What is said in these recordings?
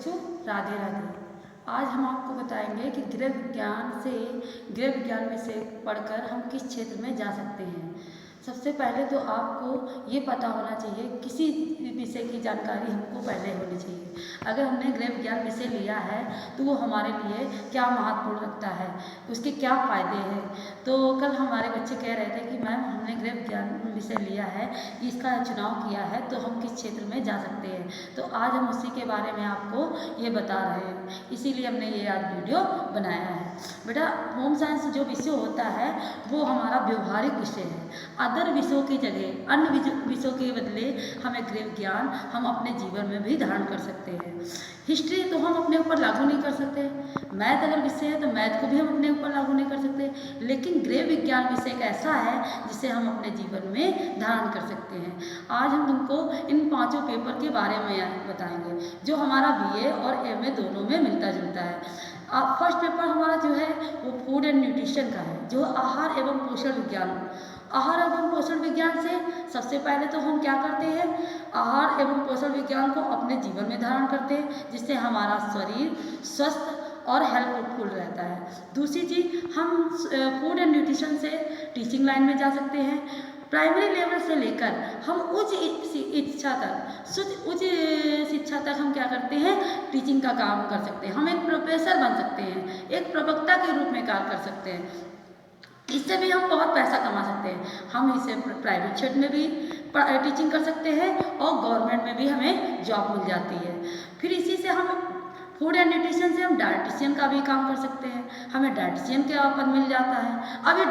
बच्चों, राधे राधे। आज हम आपको बताएंगे कि गृह विज्ञान में से पढ़कर हम किस क्षेत्र में जा सकते हैं। सबसे पहले तो आपको ये पता होना चाहिए, किसी विषय की जानकारी हमको पहले होनी चाहिए। अगर हमने गृह विज्ञान विषय लिया है तो वो हमारे लिए क्या महत्वपूर्ण रखता है, उसके क्या फ़ायदे हैं। तो कल हमारे बच्चे कह रहे थे कि मैम हमने गृह विज्ञान विषय लिया है, इसका चुनाव किया है, तो हम किस क्षेत्र में जा सकते हैं। तो आज हम उसी के बारे में आपको ये बता रहे हैं, इसीलिए हमने ये आज वीडियो बनाया है। बेटा, होम साइंस जो विषय होता है वो हमारा व्यवहारिक विषय है। अदर विषयों की जगह, अन्य विषयों के बदले हमें गृह विज्ञान हम अपने जीवन में भी धारण कर सकते हैं। हिस्ट्री तो हम अपने ऊपर लागू नहीं कर सकते, मैथ अगर विषय है तो मैथ को भी हम अपने ऊपर लागू नहीं कर सकते, लेकिन गृह विज्ञान विषय एक ऐसा है जिसे हम अपने जीवन में धारण कर सकते हैं। आज हम तुमको इन 5 पेपर के बारे में बताएंगे जो हमारा BA और MA दोनों में मिलता जुलता है। फर्स्ट पेपर हमारा जो है वो फूड एंड न्यूट्रिशन का है, जो आहार एवं पोषण विज्ञान। आहार एवं पोषण विज्ञान से सबसे पहले तो हम क्या करते हैं, आहार एवं पोषण विज्ञान को अपने जीवन में धारण करते हैं, जिससे हमारा शरीर स्वस्थ और हेल्पफुल रहता है। दूसरी चीज़, हम फूड एंड न्यूट्रिशन से टीचिंग लाइन में जा सकते हैं। प्राइमरी लेवल से लेकर हम उच्च शिक्षा तक हम क्या करते हैं, टीचिंग का काम कर सकते हैं। हम एक प्रोफेसर बन सकते हैं, एक प्रवक्ता के रूप में कार्य कर सकते हैं। इससे भी हम बहुत पैसा कमा सकते हैं। हम इसे प्राइवेट क्षेत्र में भी टीचिंग कर सकते हैं और गवर्नमेंट में भी हमें जॉब मिल जाती है। फिर इसी से हम फूड एंड न्यूट्रिशन से हम डाइटिशियन का भी काम कर सकते हैं, हमें डाइटिशियन का पद मिल जाता है। अब ये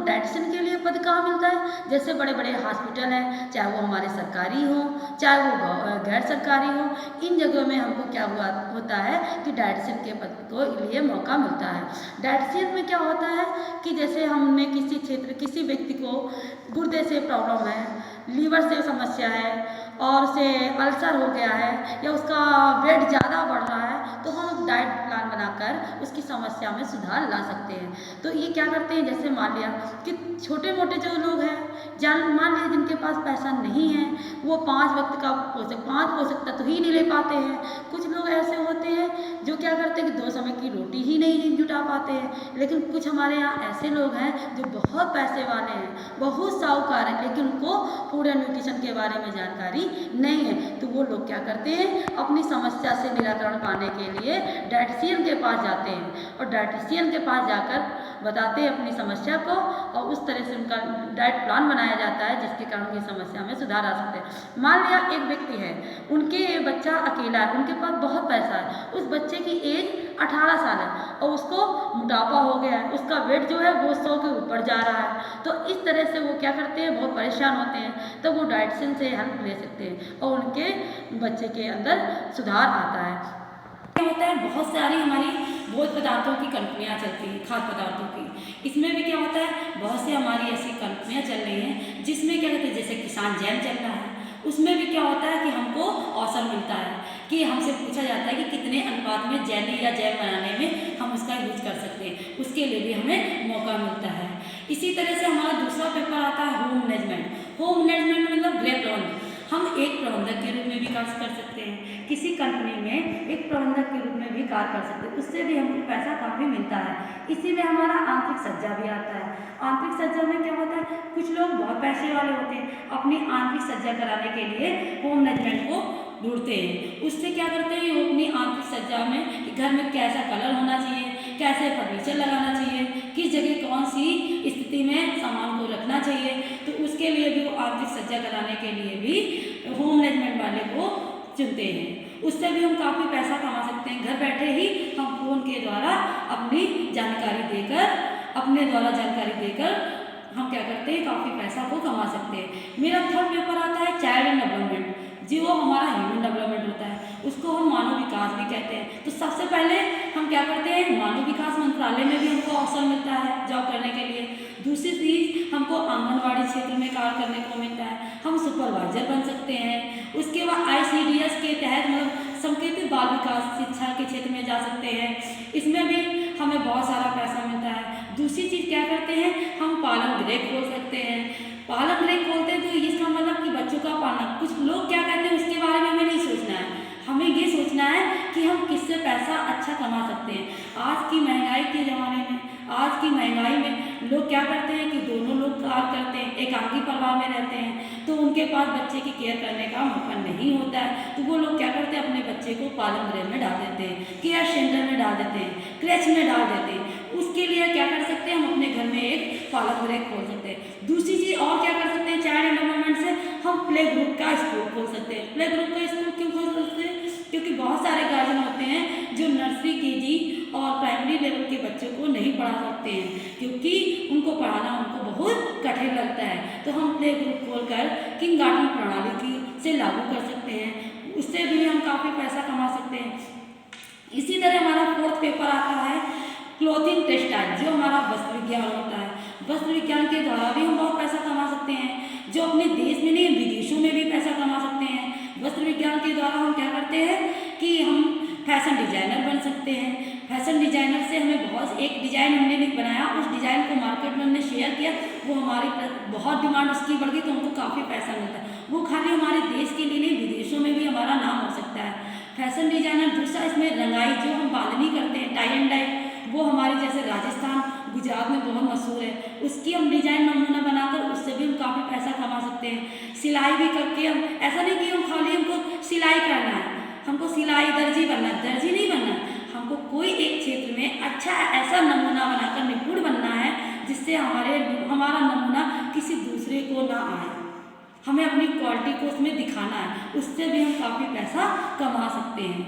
डाइटिशियन के लिए पद कहाँ मिलता है, जैसे बड़े बड़े हॉस्पिटल हैं, चाहे वो हमारे सरकारी हो चाहे वो गैर सरकारी हो, इन जगहों में हमको क्या होता है कि डाइटिशियन के पद को लिए मौका मिलता है। डाइटिशियन में क्या होता है कि जैसे हमने किसी व्यक्ति को गुर्दे से प्रॉब्लम है, लीवर से समस्या है और उसे अल्सर हो गया है या उसका वेट ज़्यादा बढ़ रहा है, तो हम डाइट प्लान बनाकर उसकी समस्या में सुधार ला सकते हैं। तो ये क्या करते हैं, जैसे मान लिया कि छोटे मोटे जो लोग हैं, मान लिया जिनके पास पैसा नहीं है, वो 5 वक्त का 5 पोषक तत्व ही नहीं ले पाते हैं। कुछ लोग ऐसे होते हैं जो क्या करते हैं कि 2 समय की रोटी ही नहीं जुटा पाते हैं। लेकिन कुछ हमारे यहाँ ऐसे लोग हैं जो बहुत पैसे वाले हैं, बहुत साहूकार हैं, लेकिन उनको फूड एंड न्यूट्रिशन के बारे में जानकारी नहीं है। तो वो लोग क्या करते हैं, अपनी समस्या से निराकरण पाने के लिए डाइटिशियन के पास जाते हैं और डाइटिशियन के पास जाकर बताते हैं अपनी समस्या को, और उस तरह से उनका डाइट प्लान बनाया जाता है जिसके कारण उनकी समस्या में सुधार आ सकते हैं। मान लिया एक व्यक्ति है, उनके बच्चा अकेला है, उनके पास बहुत पैसा है, उस बच्चे की एज 18 साल है और उसको मोटापा हो गया है, उसका वेट जो है वो 100 के ऊपर जा रहा है। तो इस तरह से वो क्या करते हैं, बहुत परेशान होते हैं, तो वो डाइटिशियन से हेल्प ले सकते हैं और उनके बच्चे के अंदर सुधार आता है। क्या होता है, बहुत सारी हमारी भोज्य पदार्थों की कंपनियां चलती हैं, खाद्य पदार्थों की। इसमें भी क्या होता है, बहुत सी हमारी ऐसी कंपनियां चल रही हैं जिसमें क्या कहते हैं, जैसे किसान जैम चल रहा है, उसमें भी क्या होता है कि हमको अवसर मिलता है कि हमसे पूछा जाता है कि कितने अनुपात में जेली या जैम बनाने में हम उसका यूज कर सकते हैं, उसके लिए भी हमें मौका मिलता है। इसी तरह से हमारा दूसरा पेपर आता है होम मैनेजमेंट। होम मैनेजमेंट मतलब गृह प्रबंधन। हम एक प्रबंधक के रूप में भी कार्य कर सकते हैं, किसी कंपनी में एक प्रबंधक के रूप में भी कार्य कर सकते हैं, उससे भी हमको पैसा काफ़ी मिलता है। इसी में हमारा आंतरिक सज्जा भी आता है। आंतरिक सज्जा में क्या होता है, कुछ लोग बहुत पैसे वाले होते हैं, अपनी आंतरिक सज्जा कराने के लिए होम मैनेजमेंट को ढूंढते हैं। उससे क्या करते हैं, वो अपनी आंतरिक सज्जा में घर में कैसा कलर होना चाहिए, कैसे फर्नीचर लगाना चाहिए, किस जगह कौन सी स्थिति में सामान को रखना चाहिए, तो उसके लिए भी वो आंतरिक सज्जा कराने के लिए भी होम मैनेजमेंट वाले को चुनते हैं। उससे भी हम काफ़ी पैसा कमा सकते हैं। घर बैठे ही हम फ़ोन के द्वारा अपनी जानकारी देकर हम क्या करते हैं, काफ़ी पैसा को कमा सकते हैं। मेरा थर्ड पेपर आता है चाइल्ड एंड डेवलपमेंट, जो हमारा ह्यूमन डेवलपमेंट होता है, उसको हम मानव विकास भी कहते हैं। तो सबसे पहले हम क्या करते हैं, मानव विकास मंत्रालय में भी हमको अवसर मिलता है जॉब करने के लिए। दूसरी चीज़, हमको आंगनबाड़ी क्षेत्र में कार्य करने को मिलता है, हम सुपरवाइजर बन सकते हैं। उसके बाद ICDS के तहत मतलब संकेतित बाल विकास शिक्षा के क्षेत्र में जा सकते हैं, इसमें भी हमें बहुत सारा पैसा मिलता है। दूसरी चीज़ क्या करते हैं, हम पालन गृह खोल सकते हैं। पालन गृह खोलते हैं तो इसका मतलब कि बच्चों का पालना, कुछ लोग क्या कहते हैं उसके बारे में हमें नहीं सोचना है, हमें ये सोचना है कि हम किससे पैसा अच्छा कमा सकते हैं। आज की महंगाई के ज़माने में, आज की महंगाई में लोग क्या करते हैं कि दोनों लोग कार्य करते हैं, एकांगी परिवार में रहते हैं, तो उनके पास बच्चे की केयर करने का मौका नहीं होता है, तो वो लोग क्या करते हैं, अपने बच्चे को पालन गृह में डाल देते हैं, केयर सेंटर में डाल देते हैं, क्रेच में डाल देते हैं। उसके लिए क्या कर सकते हैं, हम अपने घर में एक पालन गृह खोल सकते हैं। दूसरी चीज़ और क्या कर सकते हैं, चाइल्ड डेवलपमेंट से हम प्ले ग्रुप का स्कूल खोल सकते हैं। प्ले ग्रुप का स्कूल क्यों खोल सकते हैं, क्योंकि बहुत सारे गार्जियन होते हैं जो नर्सरी, केजी और प्राइमरी लेवल के बच्चों को नहीं पढ़ा सकते हैं, क्योंकि उनको पढ़ाना उनको बहुत कठिन लगता है। तो हम प्ले ग्रुप खोलकर किंडरगार्टन प्रणाली की से लागू कर सकते हैं, उससे भी हम काफ़ी पैसा कमा सकते हैं। इसी तरह हमारा 4th पेपर आता है क्लोथिंग टेक्सटाइल, जो हमारा वस्त्र विज्ञान होता है। वस्त्र विज्ञान के द्वारा भी हम बहुत पैसा कमा सकते हैं, जो अपने देश में नहीं विदेशों में भी पैसा कमा सकते हैं। वस्त्र विज्ञान के द्वारा हम क्या करते हैं कि हम फैशन डिजाइनर बन सकते हैं। फैशन डिजाइनर से हमें एक डिज़ाइन हमने नहीं बनाया, उस डिज़ाइन को मार्केट में हमने शेयर किया, वो हमारी बहुत डिमांड उसकी बढ़ गई, तो हमको काफ़ी पैसा मिलता है। वो खाली हमारे देश के लिए नहीं, विदेशों में भी हमारा नाम हो सकता है। फैशन डिजाइनर दूसरा, इसमें रंगाई जो हम बांधनी करते हैं, टाई एंड डाई, वो हमारे जैसे राजस्थान, गुजरात में बहुत मशहूर है, उसकी हम डिजाइन नमूना बनाकर उससे भी हम काफ़ी पैसा कमा सकते हैं। सिलाई भी करके हम, ऐसा नहीं कि हम खाली हमको सिलाई करना है, हमको सिलाई दर्जी बनना है, दर्जी नहीं बनना है, हमको कोई एक क्षेत्र में अच्छा ऐसा नमूना बनाकर निपुण बनना है जिससे हमारा नमूना किसी दूसरे को ना आए, हमें अपनी क्वालिटी को उसमें दिखाना है, उससे भी हम काफ़ी पैसा कमा सकते हैं।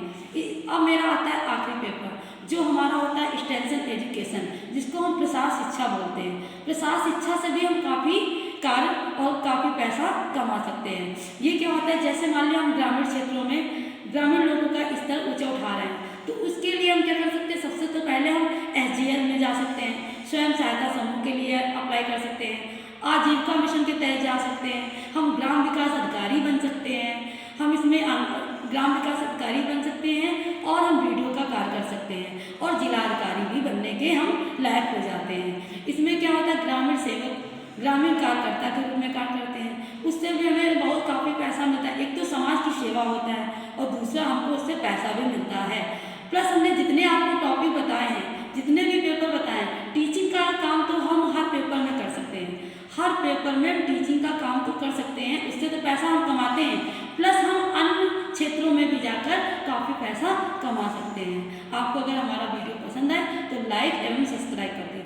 अब मेरा आता है आखिरी पेपर, जो हमारा होता है एक्सटेंशन एजुकेशन, जिसको हम प्रसार शिक्षा बोलते हैं। प्रसार शिक्षा से भी हम काफ़ी कार्य और काफ़ी पैसा कमा सकते हैं। ये क्या होता है, जैसे मान लिया हम ग्रामीण क्षेत्रों में ग्रामीण लोगों का स्तर ऊंचा उठा रहे हैं, तो उसके लिए हम क्या कर सकते हैं, सबसे तो पहले हम SGL में जा सकते हैं, स्वयं सहायता समूह के लिए अप्लाई कर सकते हैं, आजीविका मिशन के तहत जा सकते हैं, हम ग्राम विकास अधिकारी बन सकते हैं, हम इसमें ग्राम विकास अधिकारी बन सकते हैं, और हम BDO का कार्य कर सकते हैं, और जिलाधिकारी भी बनने के हम लायक हो जाते हैं। इसमें क्या होता है, ग्रामीण सेवक, ग्रामीण कार्यकर्ता के रूप में कार्य करते हैं, उससे भी हमें बहुत काफ़ी पैसा मिलता है। एक तो समाज की सेवा होता है, और दूसरा हमको उससे पैसा भी मिलता है। प्लस हमने जितने आपको टॉपिक बताए हैं, जितने भी पेपर बताए हैं, टीचिंग का काम तो हम हर पेपर में कर सकते हैं, हर पेपर में टीचिंग का काम तो कर सकते हैं, उससे तो पैसा हम कमाते हैं, प्लस हम अन्य क्षेत्रों में भी जाकर काफ़ी पैसा कमा सकते हैं। आपको अगर हमारा वीडियो पसंद आए तो लाइक एवं सब्सक्राइब कर दें।